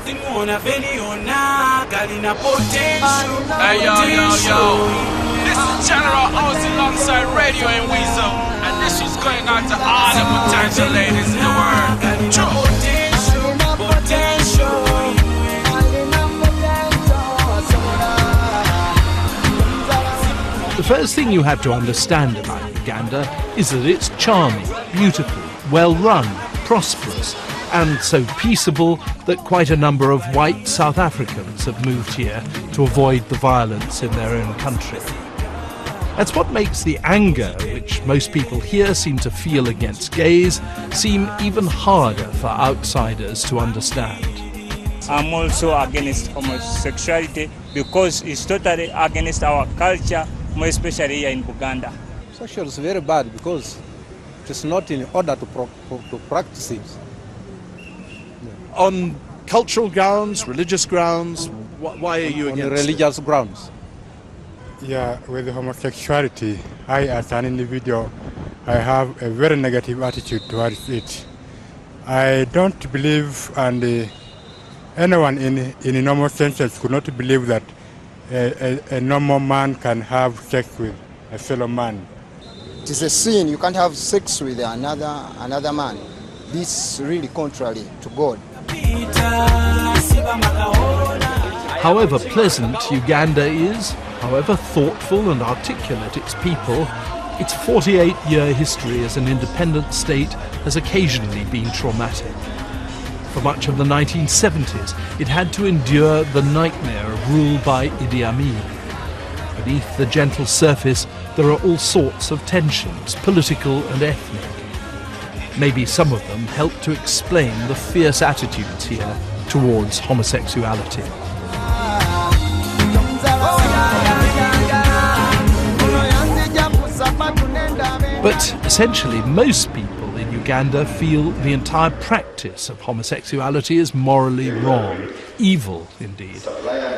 Hey, yo. This is General Oz alongside Radio and Weasel. And this was going out to all the potential ladies in the world. True. The first thing you have to understand about Uganda is that it's charming, beautiful, well-run, prosperous, and so peaceable that quite a number of white South Africans have moved here to avoid the violence in their own country. That's what makes the anger which most people here seem to feel against gays seem even harder for outsiders to understand. I'm also against homosexuality because it's totally against our culture, more especially here in Uganda. Social is very bad because it is not in order to practice it. On cultural grounds, religious grounds, why are you against it? On religious grounds. Yeah, with homosexuality, I as an individual, I have a very negative attitude towards it. I don't believe, and anyone in normal senses could not believe that a normal man can have sex with a fellow man. It is a sin. You can't have sex with another man. This is really contrary to God. However pleasant Uganda is, however thoughtful and articulate its people, its 48-year history as an independent state has occasionally been traumatic. For much of the 1970s, it had to endure the nightmare of rule by Idi Amin. Beneath the gentle surface, there are all sorts of tensions, political and ethnic. Maybe some of them help to explain the fierce attitudes here towards homosexuality. But essentially, most people in Uganda feel the entire practice of homosexuality is morally wrong, evil indeed.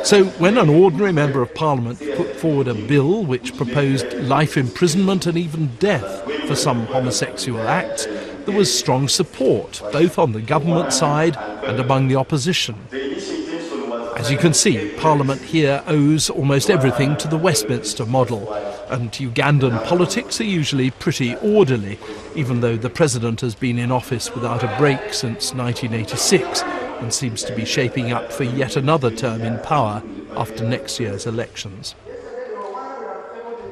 So when an ordinary member of parliament put forward a bill which proposed life imprisonment and even death for some homosexual acts, there was strong support, both on the government side and among the opposition. As you can see, Parliament here owes almost everything to the Westminster model, and Ugandan politics are usually pretty orderly, even though the president has been in office without a break since 1986 and seems to be shaping up for yet another term in power after next year's elections.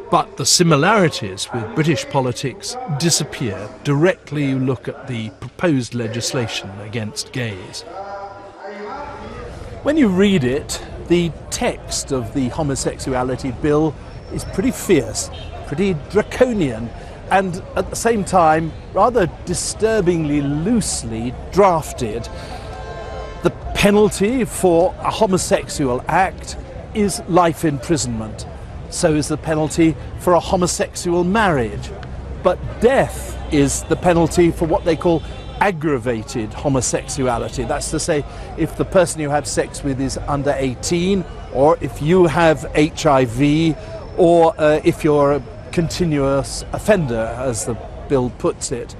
But the similarities with British politics disappear directly you look at the proposed legislation against gays. When you read it, the text of the homosexuality bill is pretty fierce, pretty draconian, and at the same time rather disturbingly loosely drafted. The penalty for a homosexual act is life imprisonment. So is the penalty for a homosexual marriage. But death is the penalty for what they call aggravated homosexuality. That's to say, if the person you have sex with is under 18, or if you have HIV, or if you're a continuous offender, as the bill puts it.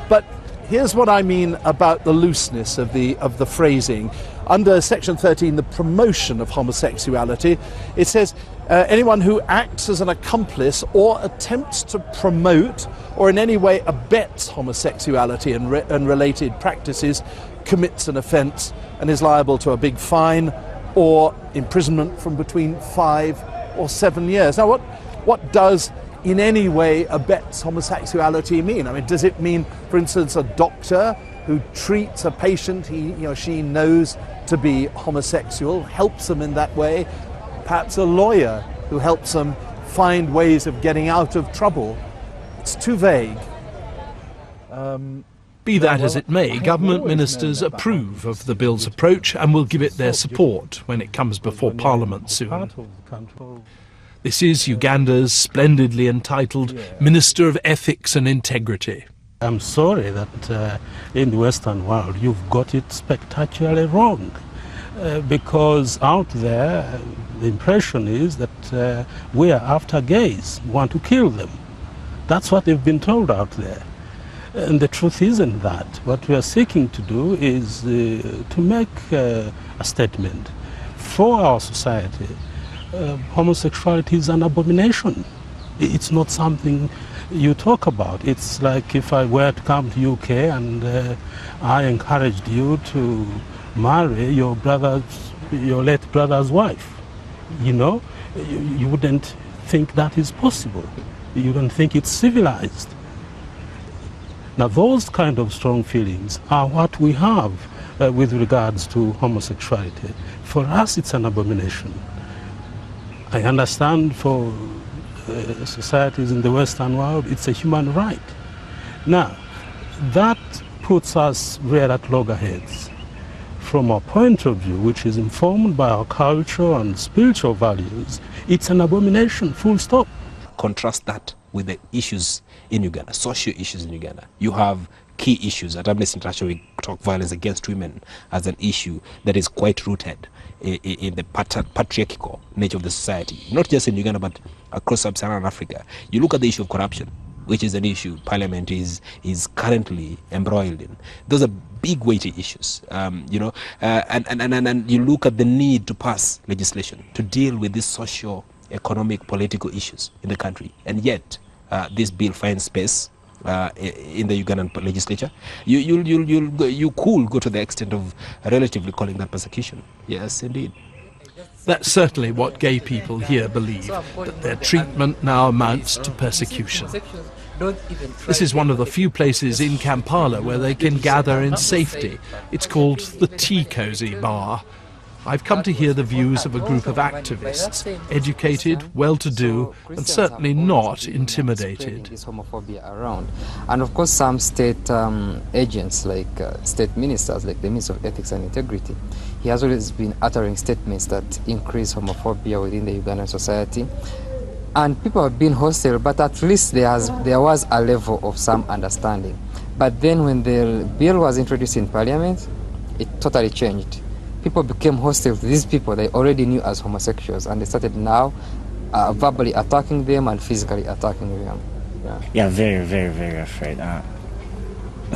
But here's what I mean about the looseness of the phrasing. Under Section 13, the promotion of homosexuality, it says anyone who acts as an accomplice or attempts to promote or in any way abets homosexuality and related practices commits an offence and is liable to a big fine or imprisonment from between 5 or 7 years. Now, what does in any way abets homosexuality mean? I mean, does it mean, for instance, a doctor who treats a patient he or she knows to be homosexual, helps them in that way? Perhaps a lawyer who helps them find ways of getting out of trouble? It's too vague. Be that as it may, government ministers approve of the bill's approach and will give it their support when it comes before Parliament soon. This is Uganda's splendidly entitled Minister of Ethics and Integrity. I'm sorry that in the Western world you've got it spectacularly wrong, because out there the impression is that we are after gays, want to kill them. That's what they've been told out there. And the truth isn't that. What we are seeking to do is to make a statement for our society. Homosexuality is an abomination. It's not something you talk about. It's like if I were to come to UK and I encouraged you to marry your late brother's wife. You know, you wouldn't think that is possible. You don't think it's civilized. Now those kind of strong feelings are what we have with regards to homosexuality. For us it's an abomination. I understand for societies in the Western world it's a human right. Now that puts us rear at loggerheads. From our point of view, which is informed by our culture and spiritual values, it's an abomination, full stop. Contrast that with the issues in Uganda, social issues in Uganda. You have key issues. At Amnesty International, we talk violence against women as an issue that is quite rooted in the patriarchal nature of the society, not just in Uganda, but across sub-Saharan Africa. You look at the issue of corruption, which is an issue Parliament is currently embroiled in. Those are big, weighty issues, and you look at the need to pass legislation to deal with these social, economic, political issues in the country, and yet this bill finds space in the Ugandan legislature. You could go to the extent of relatively calling that persecution. Yes, indeed. That's certainly what gay people here believe, that their treatment now amounts to persecution. This is one of the few places in Kampala where they can gather in safety. It's called the Tea Cozy Bar. I've come to hear the views of a group of activists, educated, well-to-do, and certainly not intimidated. And of course some state agents, like state ministers, like the Minister of Ethics and Integrity, he has always been uttering statements that increase homophobia within the Ugandan society. And people have been hostile, but at least there was a level of some understanding. But then when the bill was introduced in Parliament, it totally changed. People became hostile to these people they already knew as homosexuals, and they started now verbally attacking them and physically attacking them. Yeah, very, very, very afraid.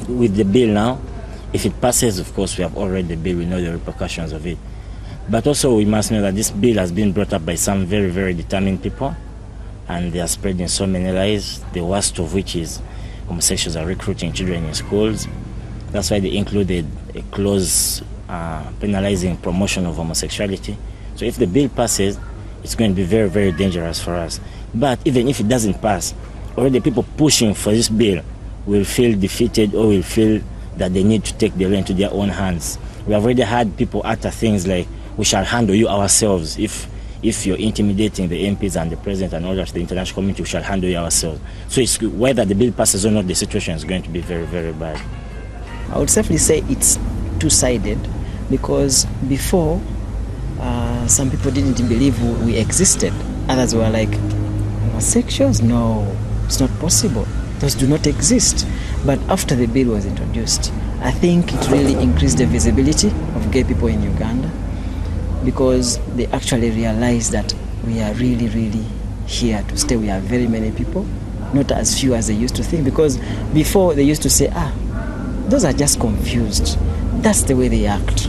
With the bill now, if it passes, of course, we have already the bill, we know the repercussions of it. But also we must know that this bill has been brought up by some very, very determined people, and they are spreading so many lies, the worst of which is homosexuals are recruiting children in schools. That's why they included a clause penalizing promotion of homosexuality. So if the bill passes, it's going to be very, very dangerous for us. But even if it doesn't pass, already people pushing for this bill will feel defeated or will feel that they need to take the law into their own hands. We have already had people utter things like, we shall handle you ourselves. If you're intimidating the MPs and the president and all that, the international community, we shall handle you ourselves. So it's, whether the bill passes or not, the situation is going to be very, very bad. I would safely say it's two-sided, because before some people didn't believe we existed. Others were like, homosexuals? No, it's not possible. Those do not exist. But after the bill was introduced, I think it really increased the visibility of gay people in Uganda, because they actually realized that we are really, really here to stay. We are very many people, not as few as they used to think, because before they used to say, those are just confused. That's the way they act.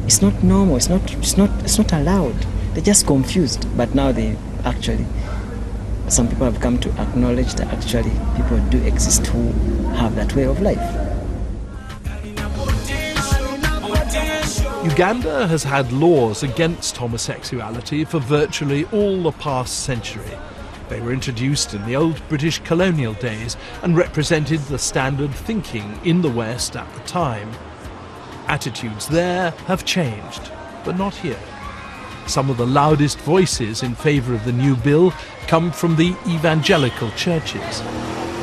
It's not normal, it's not allowed. They're just confused. But now some people have come to acknowledge that actually people do exist who have that way of life. Uganda has had laws against homosexuality for virtually all the past century. They were introduced in the old British colonial days and represented the standard thinking in the West at the time. Attitudes there have changed, but not here. Some of the loudest voices in favour of the new bill come from the evangelical churches.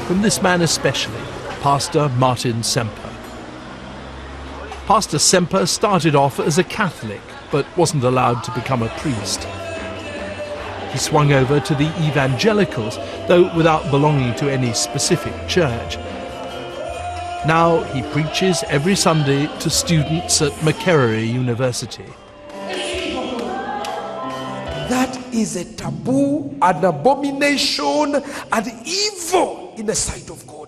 From this man especially, Pastor Martin Semper. Pastor Semper started off as a Catholic, but wasn't allowed to become a priest. He swung over to the evangelicals, though without belonging to any specific church. Now he preaches every Sunday to students at Makerere University. That is a taboo, an abomination, and evil in the sight of God.